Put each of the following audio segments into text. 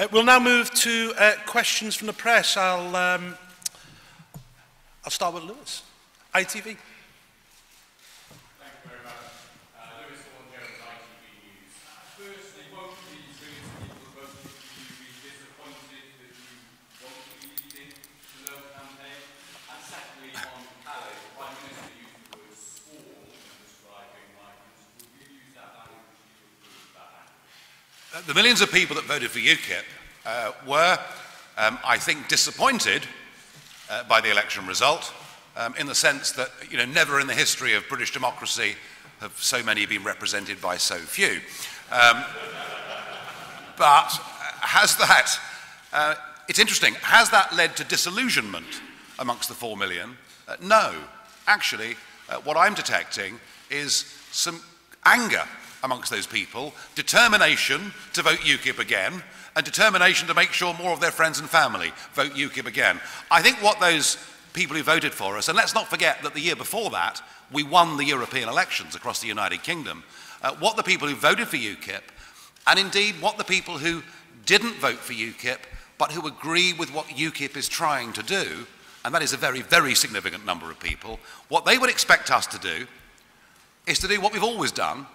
We'll now move to questions from the press. I'll start with Lewis, ITV. The millions of people that voted for UKIP were, I think, disappointed by the election result, in the sense that, never in the history of British democracy have so many been represented by so few. But has that, it's interesting, has that led to disillusionment amongst the 4 million? No. Actually, what I'm detecting is some anger amongst those people, determination to vote UKIP again, and determination to make sure more of their friends and family vote UKIP again. I think what those people who voted for us, and let's not forget that the year before that, we won the European elections across the United Kingdom, what the people who voted for UKIP, and indeed what the people who didn't vote for UKIP, but who agree with what UKIP is trying to do, and that is a very, very significant number of people, what they would expect us to do is to do what we've always done,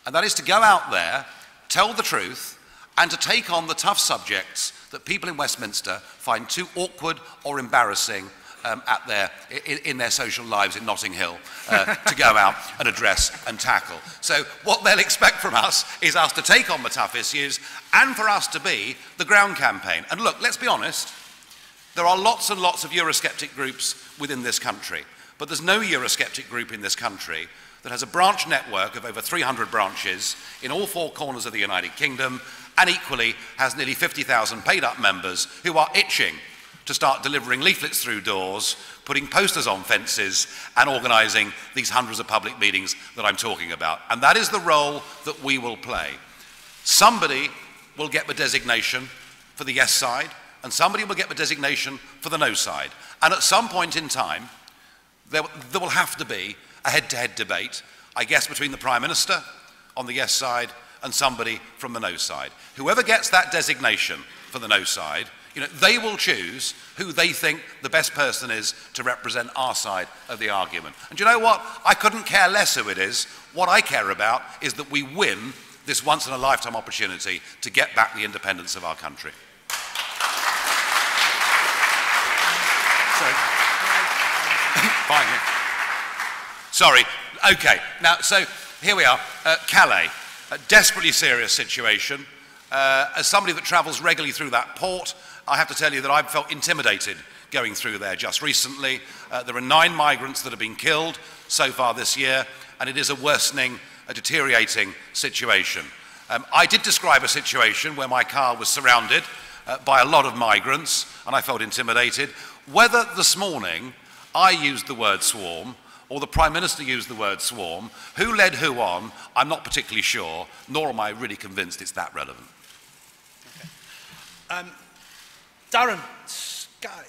and that is to go out there, tell the truth, and to take on the tough subjects that people in Westminster find too awkward or embarrassing in their social lives in Notting Hill to go out and address and tackle. So what they'll expect from us is us to take on the tough issues and for us to be the ground campaign. And look, let's be honest, there are lots and lots of Eurosceptic groups within this country, but there's no Eurosceptic group in this country that has a branch network of over 300 branches in all 4 corners of the United Kingdom, and equally has nearly 50,000 paid-up members who are itching to start delivering leaflets through doors, putting posters on fences, and organising these hundreds of public meetings that I'm talking about. And that is the role that we will play. Somebody will get the designation for the yes side, and somebody will get the designation for the no side. And at some point in time, there will have to be a head-to-head debate, I guess, between the Prime Minister on the yes side and somebody from the no side. Whoever gets that designation for the no side, they will choose who they think the best person is to represent our side of the argument. And you know what? I couldn't care less who it is. What I care about is that we win this once-in-a-lifetime opportunity to get back the independence of our country. Fine, yeah. Sorry. Okay. Now, so here we are. Calais, a desperately serious situation. As somebody that travels regularly through that port, I have to tell you that I've felt intimidated going through there just recently. There are 9 migrants that have been killed so far this year, and it is a worsening, a deteriorating situation. I did describe a situation where my car was surrounded by a lot of migrants, and I felt intimidated. Whether this morning I used the word swarm, or the Prime Minister used the word swarm, who led who on, I'm not particularly sure, nor am I really convinced it's that relevant. Okay. Darren, Sky.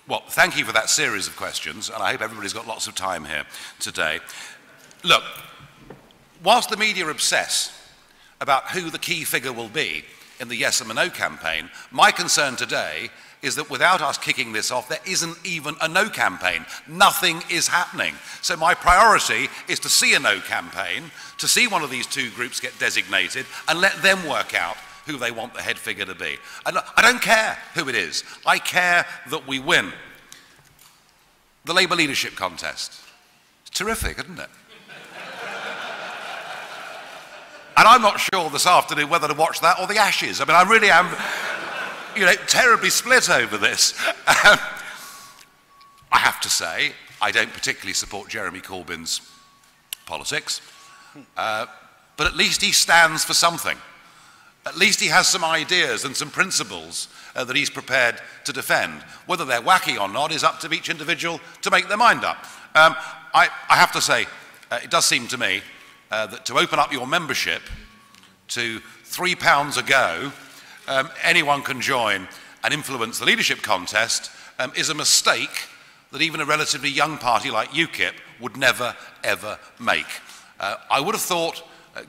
Well, thank you for that series of questions, and I hope everybody's got lots of time here today. Look, whilst the media obsess about who the key figure will be in the yes and the no campaign, my concern today is that without us kicking this off, there isn't even a no campaign. Nothing is happening. So my priority is to see a no campaign, to see one of these 2 groups get designated, and let them work out who they want the head figure to be. And I don't care who it is. I care that we win. The Labour leadership contest. It's terrific, isn't it? And I'm not sure this afternoon whether to watch that or the Ashes. I mean, I really am, terribly split over this. I have to say, I don't particularly support Jeremy Corbyn's politics. but at least he stands for something. At least he has some ideas and some principles that he's prepared to defend. Whether they're wacky or not is up to each individual to make their mind up. I have to say, it does seem to me that to open up your membership to £3 a go, anyone can join and influence the leadership contest, is a mistake that even a relatively young party like UKIP would never, ever make. I would have thought,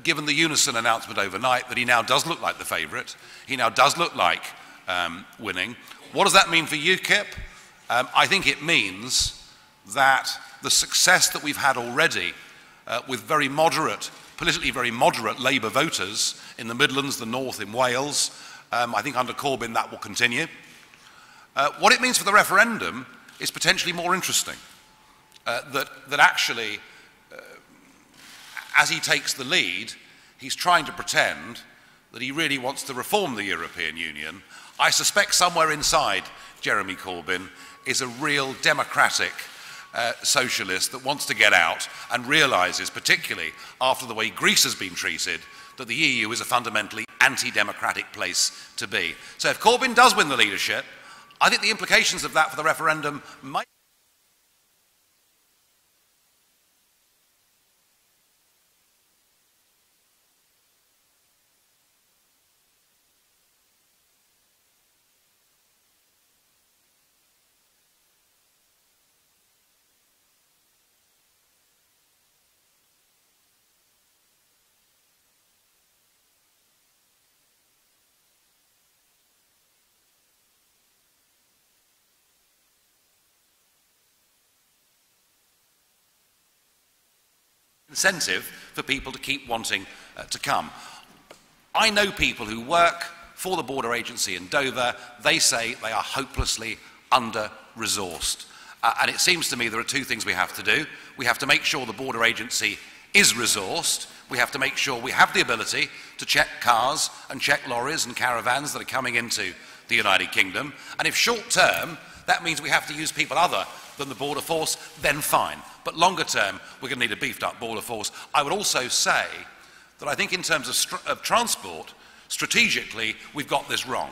given the unison announcement overnight, that he now does look like the favourite. He now does look like winning. What does that mean for UKIP? I think it means that the success that we've had already with very moderate, politically very moderate Labour voters in the Midlands, the North, in Wales, I think under Corbyn that will continue. What it means for the referendum is potentially more interesting. That actually, as he takes the lead, he's trying to pretend that he really wants to reform the European Union. I suspect somewhere inside Jeremy Corbyn is a real democratic socialist that wants to get out and realises, particularly after the way Greece has been treated, that the EU is a fundamentally anti-democratic place to be. So if Corbyn does win the leadership, I think the implications of that for the referendum might... incentive for people to keep wanting to come. I know people who work for the border agency in Dover. They say they are hopelessly under-resourced. And it seems to me there are two things we have to do. We have to make sure the border agency is resourced. We have to make sure we have the ability to check cars and check lorries and caravans that are coming into the United Kingdom. And if short term, that means we have to use people other than the border force, then fine. But longer term, we're going to need a beefed up border force. I would also say that I think in terms of transport, strategically, we've got this wrong.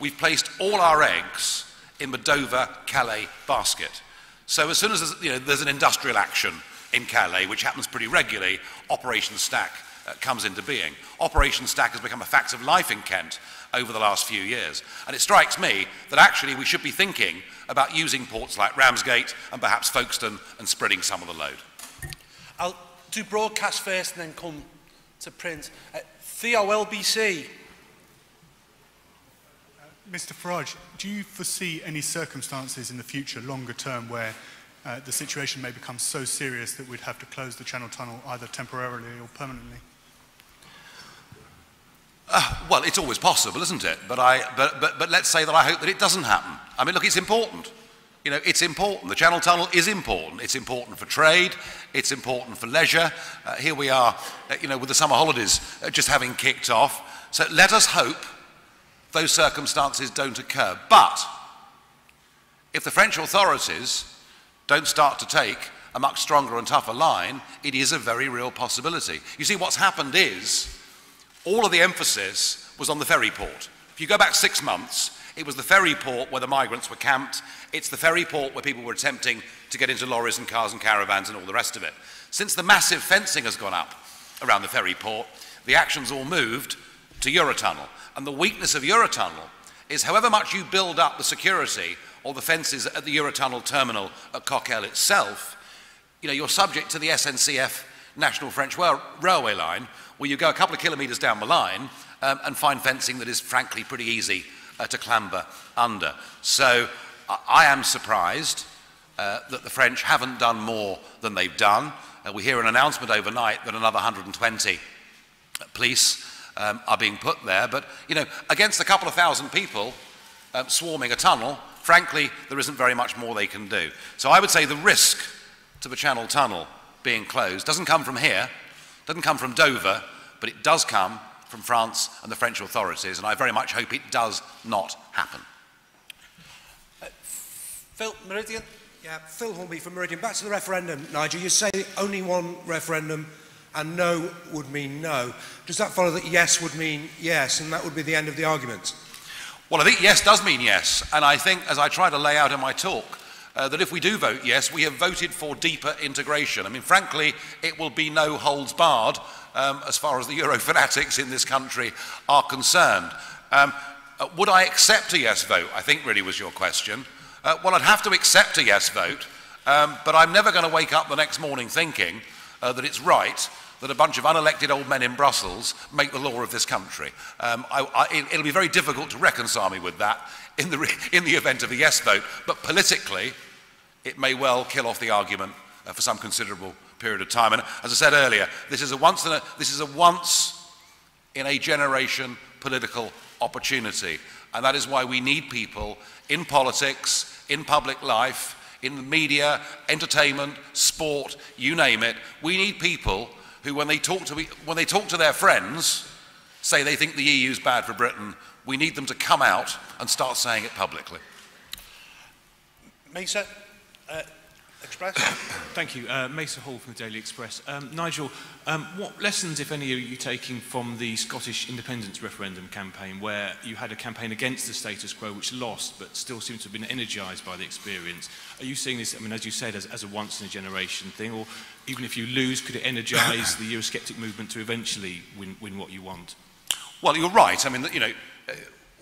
We've placed all our eggs in the Dover-Calais basket. So as soon as there's an industrial action in Calais, which happens pretty regularly, Operation Stack comes into being. Operation Stack has become a fact of life in Kent over the last few years. And it strikes me that actually we should be thinking about using ports like Ramsgate and perhaps Folkestone and spreading some of the load. I'll do broadcast first and then come to print. Theo, LBC. Mr Farage, do you foresee any circumstances in the future, longer term, where the situation may become so serious that we'd have to close the Channel Tunnel either temporarily or permanently? Well, it's always possible, isn't it? But let's say that I hope that it doesn't happen. I mean, look, it's important. You know, it's important. The Channel Tunnel is important. It's important for trade. It's important for leisure. Here we are, with the summer holidays just having kicked off. So let us hope those circumstances don't occur. But if the French authorities don't start to take a much stronger and tougher line, it is a very real possibility. You see, what's happened is all of the emphasis was on the ferry port. If you go back 6 months, it was the ferry port where the migrants were camped. It's the ferry port where people were attempting to get into lorries and cars and caravans and all the rest of it. Since the massive fencing has gone up around the ferry port, the action's all moved to Eurotunnel. And the weakness of Eurotunnel is however much you build up the security or the fences at the Eurotunnel terminal at Coquelles itself, you're subject to the SNCF National French Railway line, where you go a couple of kilometres down the line and find fencing that is frankly pretty easy to clamber under. So I am surprised that the French haven't done more than they've done. We hear an announcement overnight that another 120 police are being put there, but against a couple of thousand people swarming a tunnel, frankly, there isn't very much more they can do. So I would say the risk to the Channel Tunnel being closed doesn't come from here, doesn't come from Dover, but it does come from France and the French authorities, and I very much hope it does not happen. Phil, Meridian. Yeah, Phil Hornby from Meridian. Back to the referendum, Nigel. You say only one referendum and no would mean no. Does that follow that yes would mean yes, and that would be the end of the argument? Well, I think yes does mean yes, and I think, as I try to lay out in my talk, that if we do vote yes, we have voted for deeper integration. I mean, frankly, it will be no holds barred as far as the Euro fanatics in this country are concerned. Would I accept a yes vote, I think really was your question. Well, I'd have to accept a yes vote, but I'm never going to wake up the next morning thinking that it's right that a bunch of unelected old men in Brussels make the law of this country. It'll be very difficult to reconcile me with that in the event of a yes vote, but politically, it may well kill off the argument for some considerable period of time. And as I said earlier, this is a once in a generation political opportunity, and that is why we need people in politics, in public life, in the media, entertainment, sport, you name it. We need people who, when they talk to their friends, say they think the EU is bad for Britain. We need them to come out and start saying it publicly. Mesa, Express. Thank you. Mesa Hall from the Daily Express. Nigel, what lessons, if any, are you taking from the Scottish independence referendum campaign, where you had a campaign against the status quo which lost but still seems to have been energised by the experience? Are you seeing this, I mean, as you said, as a once-in-a-generation thing, or even if you lose, could it energise the Eurosceptic movement to eventually win what you want? Well, you're right. I mean, you know,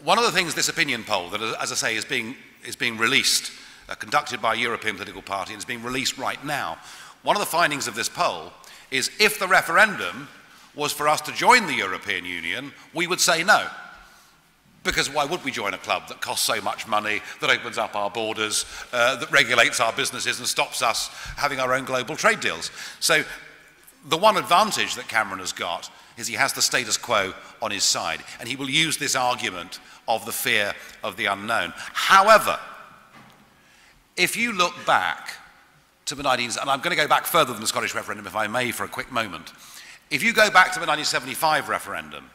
one of the things this opinion poll that, as I say, is being released, conducted by a European political party, and is being released right now. One of the findings of this poll is if the referendum was for us to join the European Union, we would say no. Because why would we join a club that costs so much money, that opens up our borders, that regulates our businesses and stops us having our own global trade deals? So the one advantage that Cameron has got is he has the status quo on his side, and he will use this argument of the fear of the unknown. However, if you look back to the 1970s, and I'm going to go back further than the Scottish referendum, if I may, for a quick moment. If you go back to the 1975 referendum,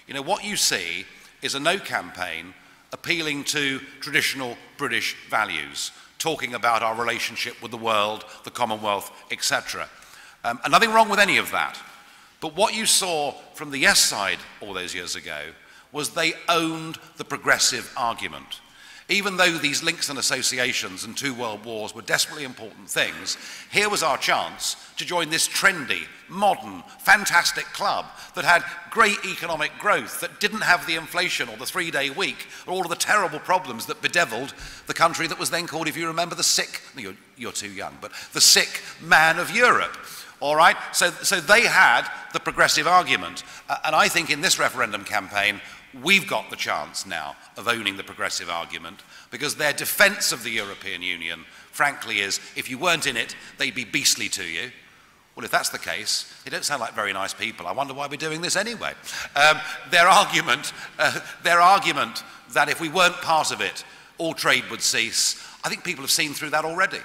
you know, what you see is a no campaign appealing to traditional British values, talking about our relationship with the world, the Commonwealth, etc. And nothing wrong with any of that. But what you saw from the yes side all those years ago was they owned the progressive argument. Even though these links and associations and 2 world wars were desperately important things, here was our chance to join this trendy, modern, fantastic club that had great economic growth, that didn't have the inflation or the 3-day week, or all of the terrible problems that bedeviled the country that was then called, if you remember, the sick, you're too young, but the sick man of Europe. All right? So they had the progressive argument. And I think in this referendum campaign, we've got the chance now of owning the progressive argument, because their defence of the European Union, frankly, is if you weren't in it, they'd be beastly to you. Well, if that's the case, they don't sound like very nice people. I wonder why we're doing this anyway. Their argument that if we weren't part of it, all trade would cease, I think people have seen through that already.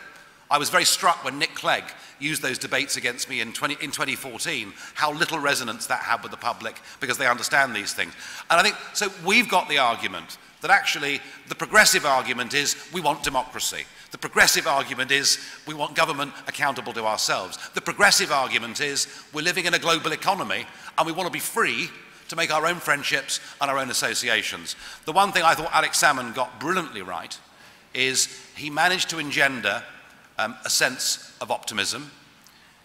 I was very struck when Nick Clegg used those debates against me in 2014, how little resonance that had with the public, because they understand these things. And I think, so we've got the argument that actually the progressive argument is we want democracy. The progressive argument is we want government accountable to ourselves. The progressive argument is we're living in a global economy and we want to be free to make our own friendships and our own associations. The one thing I thought Alex Salmond got brilliantly right is he managed to engender a sense of optimism.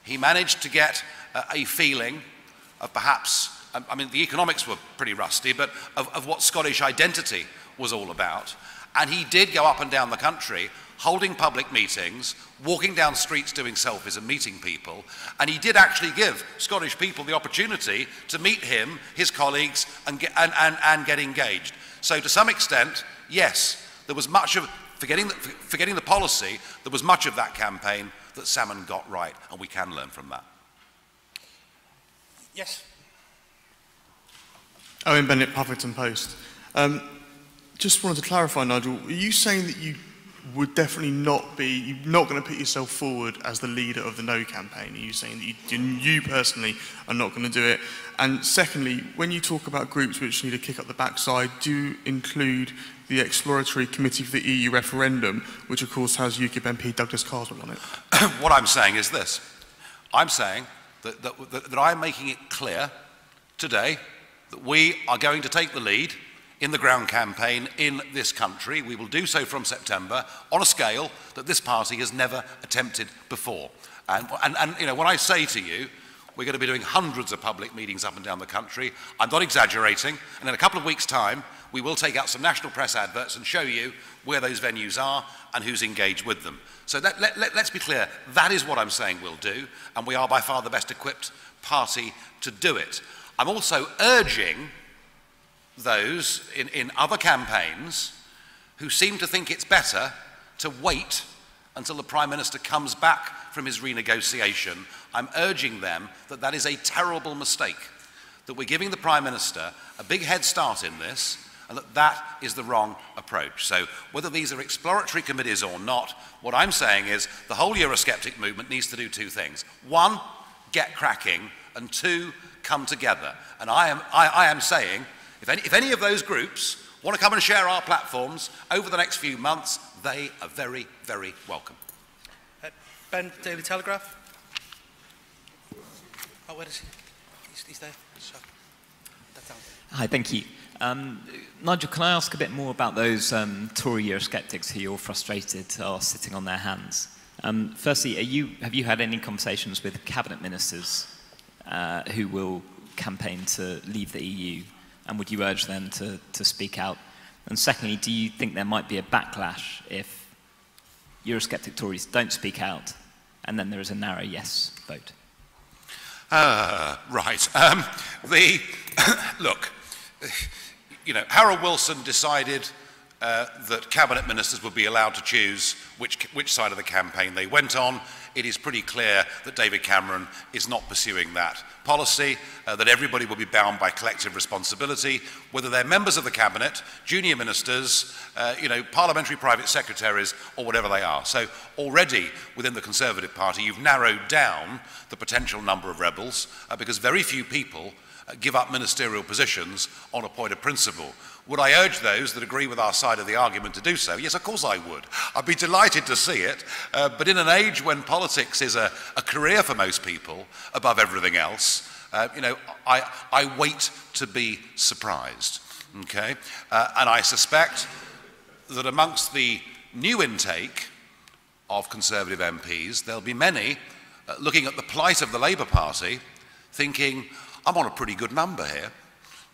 He managed to get a feeling of perhaps, I mean, the economics were pretty rusty, but of what Scottish identity was all about. And he did go up and down the country, holding public meetings, walking down streets doing selfies and meeting people. And he did actually give Scottish people the opportunity to meet him, his colleagues, and get engaged. So to some extent, yes, there was much of, forgetting the policy, there was much of that campaign that Salmond got right, and we can learn from that. Yes. Owen Bennett, Huffington Post. Just wanted to clarify, Nigel, are you saying that you would definitely you're not going to put yourself forward as the leader of the No campaign? Are you saying that you personally are not going to do it? And secondly, when you talk about groups which need a kick up the backside, do you include the Exploratory Committee for the EU referendum, which of course has UKIP MP Douglas Carswell on it? What I'm saying is this. I'm saying that I'm making it clear today that we are going to take the lead in the ground campaign in this country. We will do so from September on a scale that this party has never attempted before. And you know, when I say to you, we're going to be doing hundreds of public meetings up and down the country, I'm not exaggerating, and in a couple of weeks' time, we will take out some national press adverts and show you where those venues are and who's engaged with them. So let's be clear, that is what I'm saying we'll do, and we are by far the best equipped party to do it. I'm also urging those in other campaigns who seem to think it's better to wait until the Prime Minister comes back from his renegotiation. I'm urging them that that is a terrible mistake, that we're giving the Prime Minister a big head start in this, and that that is the wrong approach. So whether these are exploratory committees or not, what I'm saying is the whole Eurosceptic movement needs to do two things. One, get cracking, and two, come together. And I am saying, if any of those groups want to come and share our platforms over the next few months, they are very, very welcome. Ben, Daily Telegraph. Oh, where is he? He's there. So, that's down. Hi, thank you. Nigel, can I ask a bit more about those Tory Eurosceptics who you're frustrated are sitting on their hands? Firstly, have you had any conversations with cabinet ministers who will campaign to leave the EU, and would you urge them to speak out? And secondly, do you think there might be a backlash if Eurosceptic Tories don't speak out and then there is a narrow yes vote? Right. Look, you know, Harold Wilson decided that cabinet ministers would be allowed to choose which side of the campaign they went on. It is pretty clear that David Cameron is not pursuing that policy, that everybody will be bound by collective responsibility, whether they're members of the cabinet, junior ministers, you know, parliamentary private secretaries, or whatever they are. So already within the Conservative Party, you've narrowed down the potential number of rebels because very few people give up ministerial positions on a point of principle. Would I urge those that agree with our side of the argument to do so? Yes, of course I would. I'd be delighted to see it. But in an age when politics is a career for most people above everything else, you know, I wait to be surprised. Okay? And I suspect that amongst the new intake of Conservative MPs, there'll be many looking at the plight of the Labour Party thinking, I'm on a pretty good number here.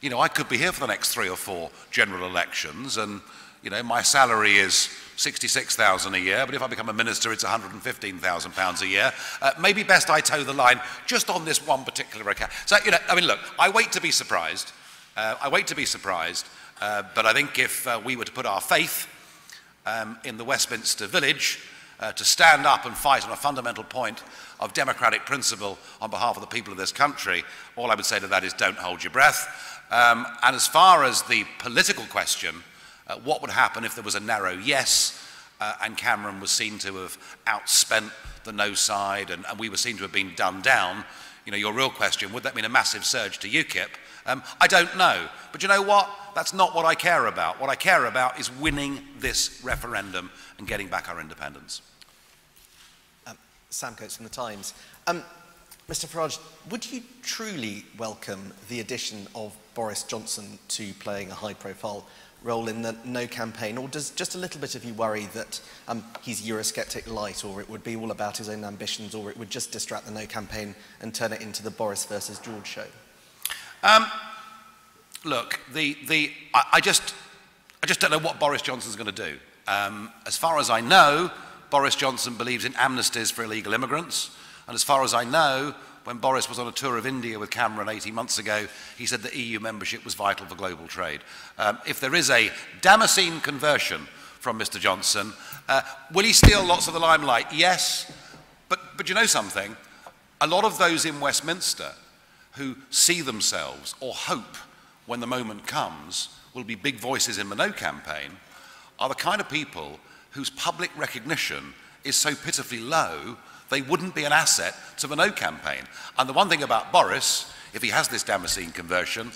You know, I could be here for the next 3 or 4 general elections, and, you know, my salary is £66,000 a year, but if I become a minister, it's £115,000 a year. Maybe best I toe the line just on this one particular account. So, you know, I mean, look, I wait to be surprised. But I think if we were to put our faith in the Westminster Village to stand up and fight on a fundamental point of democratic principle on behalf of the people of this country, all I would say to that is don't hold your breath. And as far as the political question, what would happen if there was a narrow yes and Cameron was seen to have outspent the no side and we were seen to have been done down, you know, your real question, would that mean a massive surge to UKIP? I don't know. But you know what? That's not what I care about. What I care about is winning this referendum and getting back our independence. Sam Coates from The Times. Mr Farage, would you truly welcome the addition of Boris Johnson to playing a high-profile role in the No campaign, or does just a little bit of you worry that he's Eurosceptic light, or it would be all about his own ambitions, or it would just distract the No campaign and turn it into the Boris versus George show? Look, I just don't know what Boris Johnson's going to do. As far as I know, Boris Johnson believes in amnesties for illegal immigrants. And as far as I know, when Boris was on a tour of India with Cameron 18 months ago, he said that EU membership was vital for global trade. If there is a Damascene conversion from Mr Johnson, will he steal lots of the limelight? Yes. But you know something? A lot of those in Westminster who see themselves or hope when the moment comes will be big voices in the No campaign are the kind of people whose public recognition is so pitifully low, they wouldn't be an asset to the No campaign. And the one thing about Boris, if he has this Damascene conversion,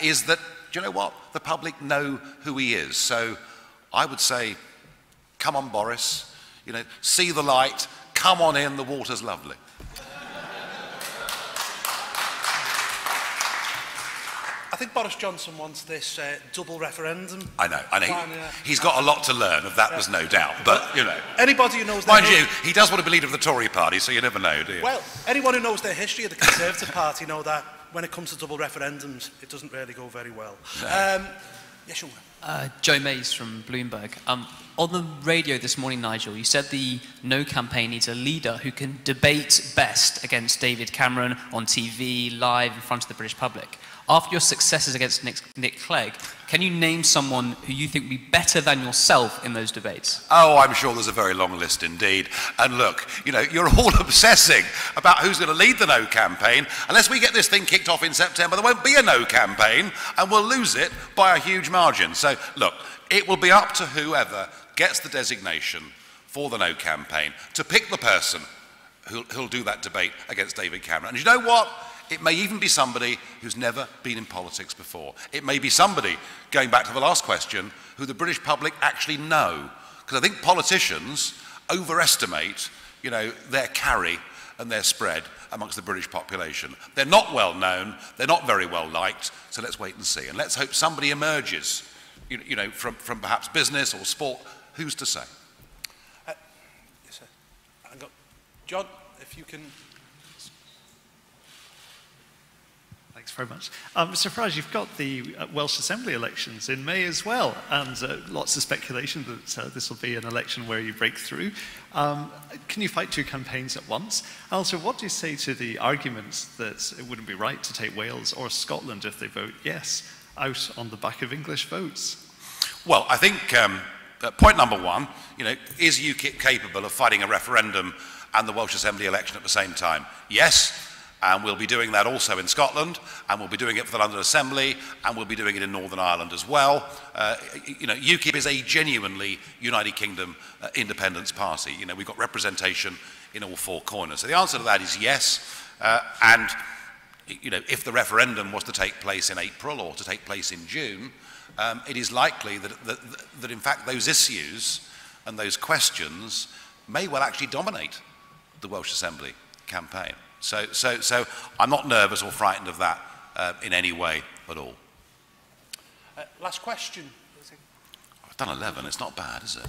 is that, do you know what? The public know who he is. So I would say, come on, Boris, you know, see the light, come on in, the water's lovely. think Boris Johnson wants this double referendum. I know. Plan, He's got a lot to learn, of that there's no doubt. But, you know. Anybody who knows Mind you, he does want to be leader of the Tory party, so you never know, do you? Well, anyone who knows their history of the Conservative Party know that when it comes to double referendums, it doesn't really go very well. No. Yes, Sean. Joe Mays from Bloomberg. On the radio this morning, Nigel, you said the No campaign needs a leader who can debate best against David Cameron on TV, live, in front of the British public. After your successes against Nick Clegg, can you name someone who you think would be better than yourself in those debates? Oh, I'm sure there's a very long list indeed. And look, you know, you're all obsessing about who's going to lead the No campaign. Unless we get this thing kicked off in September, there won't be a No campaign, and we'll lose it by a huge margin. So, look, it will be up to whoever gets the designation for the No campaign to pick the person who'll do that debate against David Cameron. And you know what? It may even be somebody who's never been in politics before. It may be somebody, going back to the last question, who the British public actually know. Because I think politicians overestimate, you know, their carry and their spread amongst the British population. They're not well known, they're not very well liked, so let's wait and see. And let's hope somebody emerges, you know, from perhaps business or sport. Who's to say? Yes, sir. I've got John, if you can... Thanks very much. Mr Farage, you've got the Welsh Assembly elections in May as well, and lots of speculation that this will be an election where you break through. Can you fight two campaigns at once? Also, what do you say to the arguments that it wouldn't be right to take Wales or Scotland if they vote yes, out on the back of English votes? Well, I think point number one, you know, is UKIP capable of fighting a referendum and the Welsh Assembly election at the same time? Yes. And we'll be doing that also in Scotland, and we'll be doing it for the London Assembly, and we'll be doing it in Northern Ireland as well. You know, UKIP is a genuinely United Kingdom independence party. You know, we've got representation in all four corners. So the answer to that is yes. And, you know, if the referendum was to take place in April or to take place in June, it is likely that in fact those issues and those questions may well actually dominate the Welsh Assembly campaign. So I'm not nervous or frightened of that in any way at all. Last question. I've done 11, it's not bad, is it?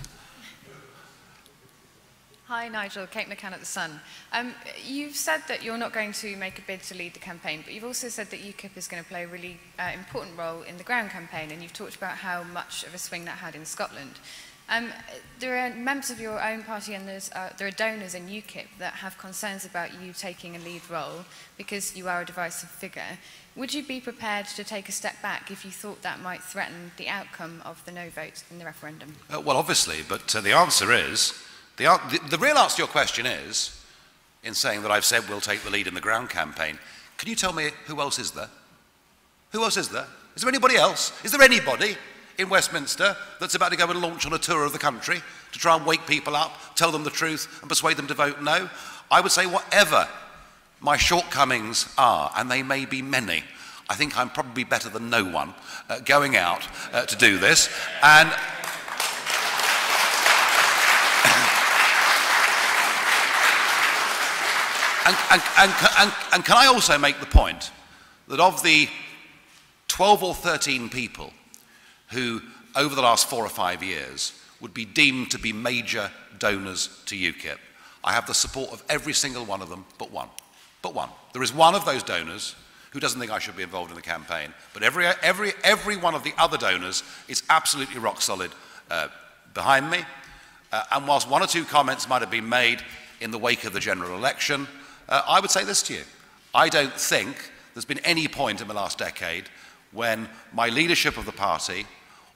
Hi Nigel, Kate McCann at The Sun. You've said that you're not going to make a bid to lead the campaign, but you've also said that UKIP is going to play a really important role in the ground campaign, and you've talked about how much of a swing that had in Scotland. There are members of your own party and there are donors in UKIP that have concerns about you taking a lead role because you are a divisive figure. Would you be prepared to take a step back if you thought that might threaten the outcome of the no vote in the referendum? Well, obviously, but the answer is, the real answer to your question is, in saying that I've said we'll take the lead in the ground campaign, can you tell me who else is there? Who else is there? Is there anybody else? Is there anybody in Westminster that's about to go and launch on a tour of the country to try and wake people up, tell them the truth and persuade them to vote no? I would say whatever my shortcomings are, and they may be many, I think I'm probably better than no one going out to do this. And can I also make the point that of the 12 or 13 people who, over the last 4 or 5 years, would be deemed to be major donors to UKIP, I have the support of every single one of them but one. But one. There is one of those donors who doesn't think I should be involved in the campaign, but every one of the other donors is absolutely rock solid behind me. And whilst 1 or 2 comments might have been made in the wake of the general election, I would say this to you. I don't think there's been any point in the last decade when my leadership of the party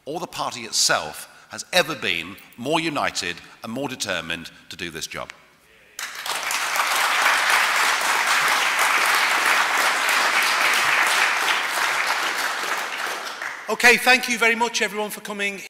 or the party itself has ever been more united and more determined to do this job. Okay, thank you very much everyone for coming.